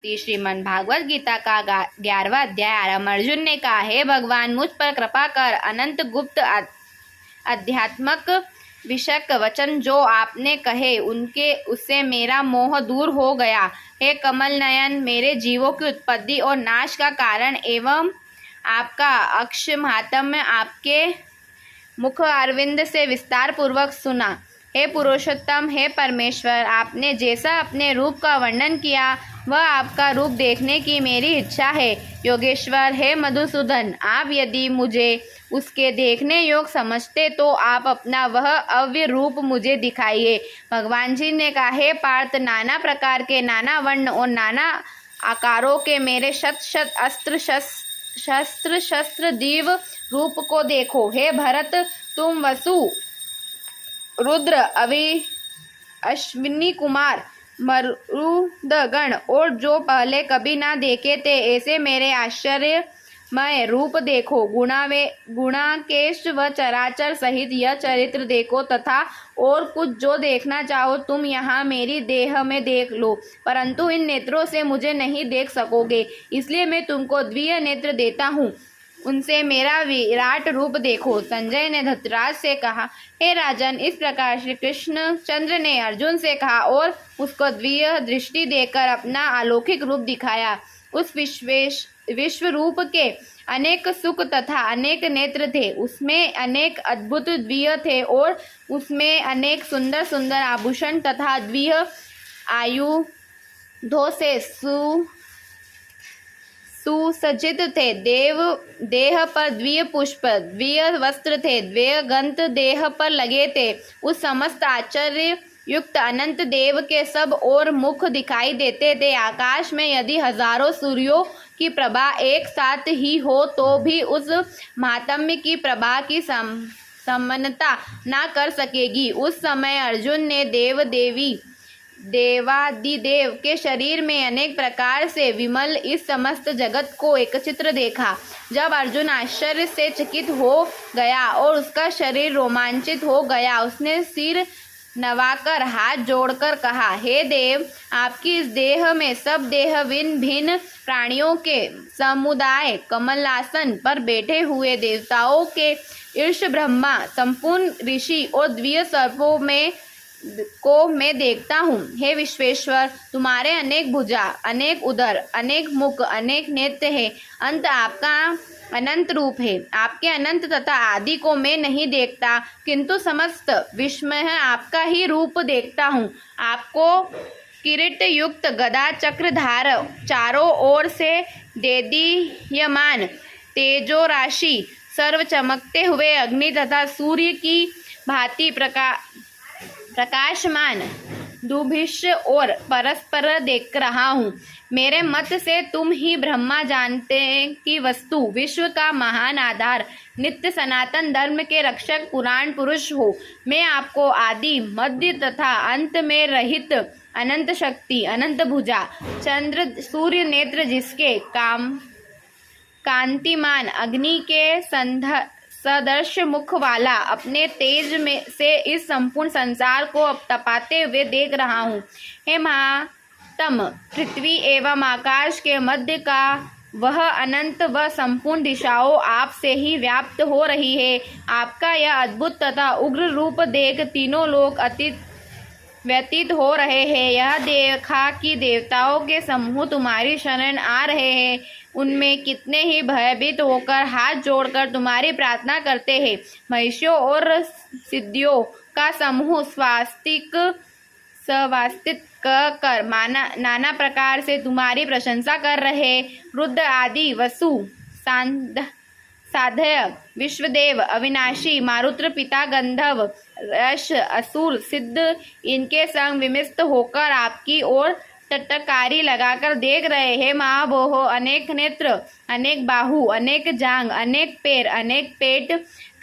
श्रीमद् भागवत गीता का 11वां अध्याय आरंभ। अर्जुन ने कहा, हे भगवान, मुझ पर कृपा कर। अनंत गुप्त अध्यात्मक विषयक वचन जो आपने कहे उससे मेरा मोह दूर हो गया। हे कमल नयन, मेरे जीवों की उत्पत्ति और नाश का कारण एवं आपका अक्ष महात्म्य आपके मुख अरविंद से विस्तार पूर्वक सुना। हे पुरुषोत्तम, हे परमेश्वर, आपने जैसा अपने रूप का वर्णन किया वह आपका रूप देखने की मेरी इच्छा है। योगेश्वर, हे मधुसूदन, आप यदि मुझे उसके देखने योग्य समझते तो आप अपना वह अव्य रूप मुझे दिखाइए। भगवान जी ने कहा, हे पार्थ, नाना प्रकार के, नाना वर्ण और नाना आकारों के मेरे शत शत अस्त्र शस्त्र दिव्य रूप को देखो। हे भरत, तुम वसु, रुद्र, अश्विनी कुमार, मरुदगण और जो पहले कभी ना देखे थे ऐसे मेरे आश्चर्यमय रूप देखो। गुणाकेश व चराचर सहित यह चरित्र देखो तथा और कुछ जो देखना चाहो तुम यहाँ मेरी देह में देख लो, परंतु इन नेत्रों से मुझे नहीं देख सकोगे, इसलिए मैं तुमको द्वितीय नेत्र देता हूँ, उनसे मेरा विराट रूप देखो। संजय ने धृतराज से कहा, हे राजन, इस प्रकार श्री कृष्ण चंद्र ने अर्जुन से कहा और उसको द्वितीय दृष्टि देकर अपना अलौकिक रूप दिखाया। उस विश्व रूप के अनेक सुख तथा अनेक नेत्र थे, उसमें अनेक अद्भुत द्वितीय थे और उसमें अनेक सुंदर सुंदर आभूषण तथा द्वितीय आयुधों से सुसज्जित थे। देह पर द्वितीय पुष्प, द्वितीय वस्त्र थे, द्वितीय गंध देह पर लगे थे। उस समस्त आश्चर्य युक्त अनंत देव के सब और मुख दिखाई देते थे। आकाश में यदि हजारों सूर्यों की प्रभा एक साथ ही हो तो भी उस महात्म्य की प्रभा की समानता ना कर सकेगी। उस समय अर्जुन ने देवादिदेव के शरीर में अनेक प्रकार से विमल इस समस्त जगत को एकचित्र देखा। जब अर्जुन आश्चर्य से चकित हो गया और उसका शरीर रोमांचित हो गया, उसने सिर नवाकर हाथ जोड़कर कहा, हे देव, आपकी इस देह में सब देह भिन्न भिन्न प्राणियों के समुदाय कमलासन पर बैठे हुए देवताओं के ईर्ष ब्रह्मा, संपूर्ण ऋषि और द्वितीय सर्पों को मैं देखता हूँ। हे विश्वेश्वर, तुम्हारे अनेक भुजा, अनेक उदर, अनेक मुख, अनेक नेत्र है। अंत आपका अनंत रूप है। आपके अनंत तथा आदि को मैं नहीं देखता, किंतु समस्त विश्व में आपका ही रूप देखता हूँ। आपको किरीट युक्त गदा चक्रधार, चारों ओर से देदीयमान तेजो राशि, सर्व चमकते हुए अग्नि तथा सूर्य की भांति प्रकाशमान दुभिष और परस्पर देख रहा हूँ। मेरे मत से तुम ही ब्रह्मा जानते कि वस्तु विश्व का महान आधार, नित्य सनातन धर्म के रक्षक पुराण पुरुष हो। मैं आपको आदि, मध्य तथा अंत में रहित अनंत शक्ति, अनंत भुजा, चंद्र सूर्य नेत्र जिसके कांतिमान अग्नि के सदृश मुख वाला, अपने तेज में से इस संपूर्ण संसार को तपाते हुए देख रहा हूँ। हे महात्म, पृथ्वी एवं आकाश के मध्य का वह अनंत व संपूर्ण दिशाओं आप से ही व्याप्त हो रही है। आपका यह अद्भुत तथा उग्र रूप देख तीनों लोग व्यतीत हो रहे हैं। यह देखा कि देवताओं के समूह तुम्हारी शरण आ रहे हैं, उनमें कितने ही भयभीत होकर हाथ जोड़कर तुम्हारी प्रार्थना करते हैं। महिषियों और सिद्धियों का समूह स्वास्तिक कर नाना प्रकार से तुम्हारी प्रशंसा कर रहे। रुद्र आदि, वसु, साध्य, विश्वदेव, अविनाशी, मारुत्र पिता, गंधर्व, यश, असुर, सिद्ध इनके संग विमिष्ट होकर आपकी ओर टटकारी लगाकर देख रहे हैं। महाबोहो, अनेक नेत्र, अनेक बाहु, अनेक जांग, अनेक पैर, अनेक पेट,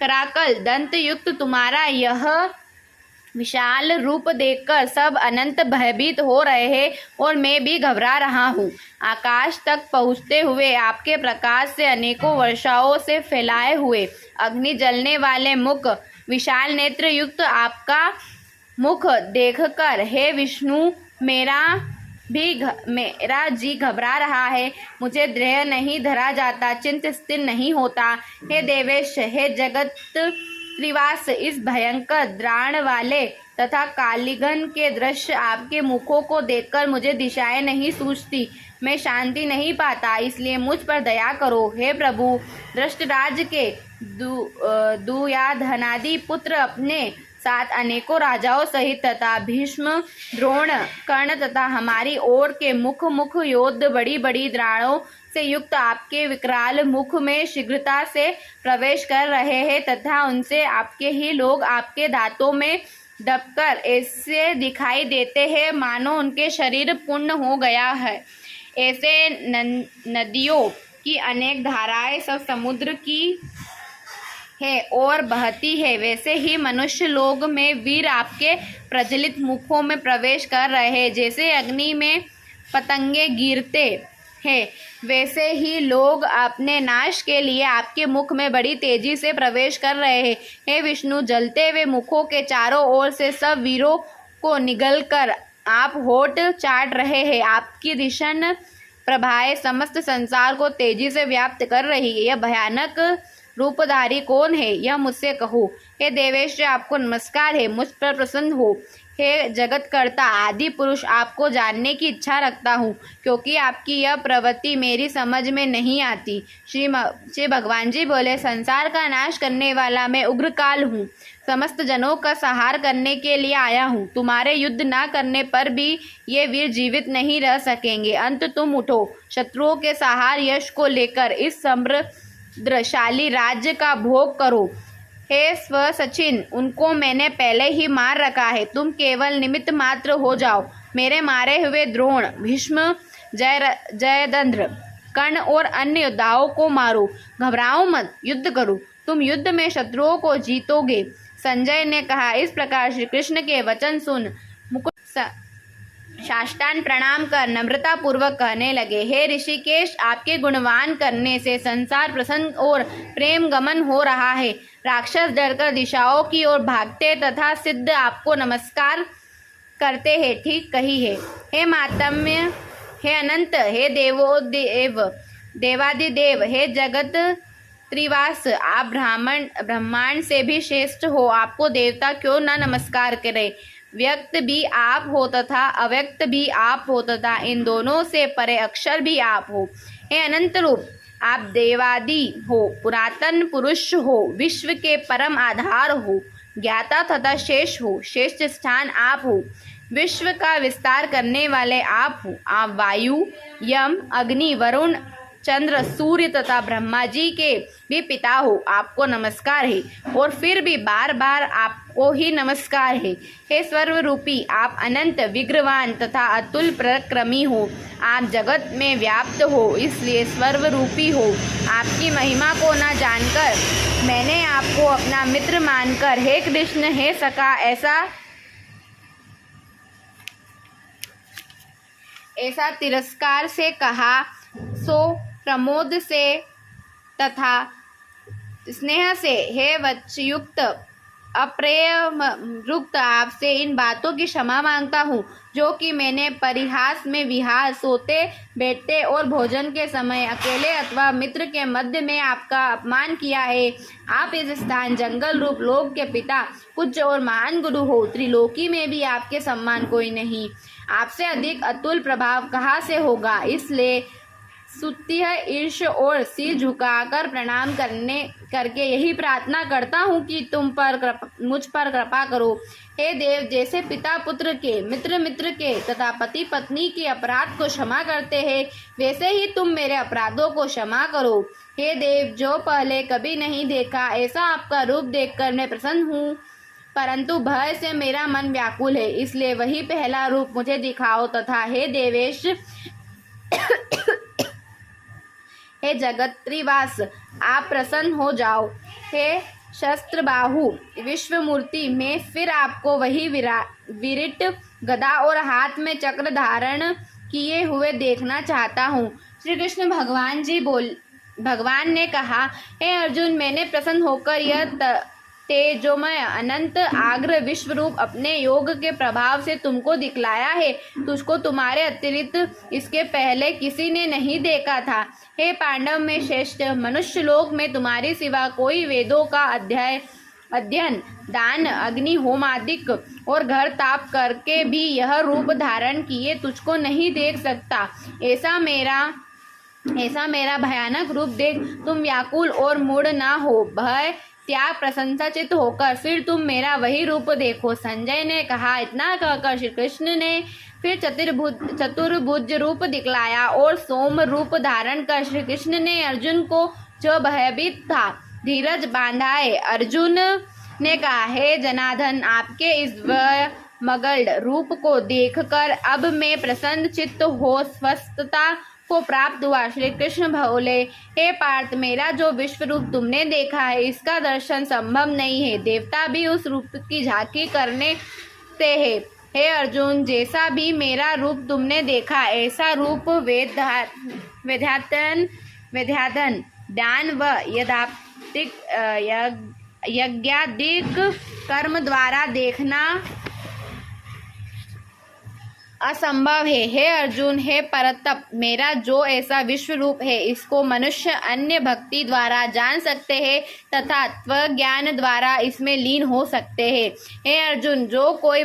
कराकल, दंत युक्त तुम्हारा यह विशाल रूप देखकर सब अनंत भयभीत हो रहे हैं और मैं भी घबरा रहा हूँ। आकाश तक पहुँचते हुए आपके प्रकाश से अनेकों वर्षाओं से फैलाए हुए अग्नि जलने वाले मुख, विशाल नेत्र युक्त आपका मुख देखकर हे विष्णु, मेरा भी मेरा जी घबरा रहा है, मुझे धैर्य नहीं धरा जाता, चिंत स्थिर नहीं होता। हे देवेश, हे जगत त्रिवास, इस भयंकर द्राण वाले तथा कालीगन के दृश्य आपके मुखों को देखकर मुझे दिशाएं नहीं सूझती, मैं शांति नहीं पाता, इसलिए मुझ पर दया करो। हे प्रभु, धृष्टराज के दुर्योधनादि पुत्र अपने साथ अनेकों राजाओं सहित तथा भीष्म, द्रोण, कर्ण तथा हमारी ओर के मुख योद्ध बड़ी बड़ी द्राणों से युक्त आपके विकराल मुख में शीघ्रता से प्रवेश कर रहे हैं तथा उनसे आपके ही लोग आपके दांतों में दबकर ऐसे दिखाई देते हैं मानो उनके शरीर पूर्ण हो गया है। ऐसे नदियों की अनेक धाराएं सब समुद्र की है और बहती है, वैसे ही मनुष्य लोग में वीर आपके प्रज्वलित मुखों में प्रवेश कर रहे हैं। जैसे अग्नि में पतंगे गिरते हैं, वैसे ही लोग अपने नाश के लिए आपके मुख में बड़ी तेजी से प्रवेश कर रहे हैं। हे विष्णु, जलते हुए मुखों के चारों ओर से सब वीरों को निगलकर आप होठ चाट रहे हैं। आपकी दिशन प्रभाएं समस्त संसार को तेजी से व्याप्त कर रही है। यह भयानक रूपधारी कौन है, यह मुझसे कहो। हे देवेश, आपको नमस्कार है, मुझ पर प्रसन्न हो। हे जगतकर्ता आदि पुरुष, आपको जानने की इच्छा रखता हूँ, क्योंकि आपकी यह प्रवृत्ति मेरी समझ में नहीं आती। श्री भगवान जी बोले, संसार का नाश करने वाला मैं उग्रकाल हूँ, समस्त जनों का संहार करने के लिए आया हूँ। तुम्हारे युद्ध न करने पर भी ये वीर जीवित नहीं रह सकेंगे। अंत तुम उठो, शत्रुओं के संहार यश को लेकर इस समृद्धशाली राज्य का भोग करो। हे स्वसचिन, उनको मैंने पहले ही मार रखा है, तुम केवल निमित्त मात्र हो जाओ। मेरे मारे हुए द्रोण, भीष्म, जयद्रथ, कर्ण और अन्य योद्धाओं को मारो। घबराओ मत, युद्ध करो, तुम युद्ध में शत्रुओं को जीतोगे। संजय ने कहा। इस प्रकार श्री कृष्ण के वचन सुन मुकुंद साष्टांग प्रणाम कर नम्रता पूर्वक कहने लगे, हे ऋषिकेश, आपके गुणवान करने से संसार प्रसन्न और प्रेम गमन हो रहा है। राक्षस डरकर दिशाओं की ओर भागते तथा सिद्ध आपको नमस्कार करते हैं। ठीक कही है। हे मातम्य, हे अनंत, हे देवादिदेव, हे जगत त्रिवास, आप ब्रह्मांड से भी श्रेष्ठ हो, आपको देवता क्यों न नमस्कार करे। व्यक्त भी आप हो तथा अव्यक्त भी आप हो तथा इन दोनों से परे अक्षर भी आप हो। हे अनंत रूप, आप देवादि हो, पुरातन पुरुष हो, विश्व के परम आधार हो, ज्ञाता तथा शेष हो, श्रेष्ठ स्थान आप हो, विश्व का विस्तार करने वाले आप हो। आप वायु, यम, अग्नि, वरुण, चंद्र, सूर्य तथा ब्रह्मा जी के भी पिता हो, आपको नमस्कार है और फिर भी बार बार आपको ही नमस्कार है। हे सर्वरूपी, आप अनंत विग्रहवान तथा अतुल पराक्रमी हो, आप जगत में व्याप्त हो, इसलिए सर्वरूपी हो। आपकी महिमा को न जानकर मैंने आपको अपना मित्र मानकर हे कृष्ण, हे सखा ऐसा तिरस्कार से कहा, सो प्रमोद से तथा स्नेह से हे वत्सयुक्त अप्रेमयुक्त आपसे इन बातों की क्षमा मांगता हूँ, जो कि मैंने परिहास में विहार, सोते बैठते और भोजन के समय अकेले अथवा मित्र के मध्य में आपका अपमान किया है। आप इस स्थान जंगल रूप लोक के पिता, पूज्य और महान गुरु हो, त्रिलोकी में भी आपके सम्मान कोई नहीं। आपसे अधिक अतुल प्रभाव कहाँ से होगा, इसलिए स्तुत्य ईर्ष और सिर झुकाकर प्रणाम करके यही प्रार्थना करता हूँ कि मुझ पर कृपा करो। हे देव, जैसे पिता पुत्र के, मित्र के तथा पति पत्नी के अपराध को क्षमा करते हैं, वैसे ही तुम मेरे अपराधों को क्षमा करो। हे देव, जो पहले कभी नहीं देखा ऐसा आपका रूप देखकर मैं प्रसन्न हूँ, परंतु भय से मेरा मन व्याकुल है, इसलिए वही पहला रूप मुझे दिखाओ तथा हे देवेश, हे जगत त्रिवास, आप प्रसन्न हो जाओ। हे शस्त्र बाहु विश्वमूर्ति, मैं फिर आपको वही विराट गदा और हाथ में चक्र धारण किए हुए देखना चाहता हूँ। श्री कृष्ण भगवान ने कहा, हे अर्जुन, मैंने प्रसन्न होकर यह तेजोमय अनंत आग्र विश्व रूप अपने योग के प्रभाव से तुमको दिखलाया है। तुझको तुम्हारे अतिरिक्त इसके पहले किसी ने नहीं देखा था। हे पांडव में श्रेष्ठ, मनुष्य लोक में तुम्हारे सिवा कोई वेदों का अध्ययन, दान, अग्नि होम आदि और घर ताप करके भी यह रूप धारण किए तुझको नहीं देख सकता। ऐसा मेरा भयानक रूप देख तुम व्याकुल और मूढ़ ना हो, भय त्याग प्रसन्नचित्त होकर फिर तुम मेरा वही रूप देखो। संजय ने कहा। इतना कहकर श्री कृष्ण ने फिर चतुर्भुज रूप दिखलाया और सोम रूप धारण कर श्री कृष्ण ने अर्जुन को, जो भयभीत था, धीरज बांधाए। अर्जुन ने कहा, हे जनार्दन, आपके इस मगल्ड रूप को देखकर अब मैं प्रसन्न चित्त हो स्वस्थता को प्राप्त हुआ। श्री कृष्ण बोले, हे पार्थ, मेरा जो विश्व रूप तुमने देखा है इसका दर्शन संभव नहीं है। देवता भी उस रूप की झांकी करने से है। हे अर्जुन, जैसा भी मेरा रूप तुमने देखा ऐसा रूप वेदाध्ययन, दान व यज्ञादिक कर्म द्वारा देखना असंभव है। हे अर्जुन, हे परतप, मेरा जो ऐसा विश्व रूप है इसको मनुष्य अन्य भक्ति द्वारा जान सकते हैं तथा तत्व ज्ञान द्वारा इसमें लीन हो सकते हैं। हे अर्जुन, जो कोई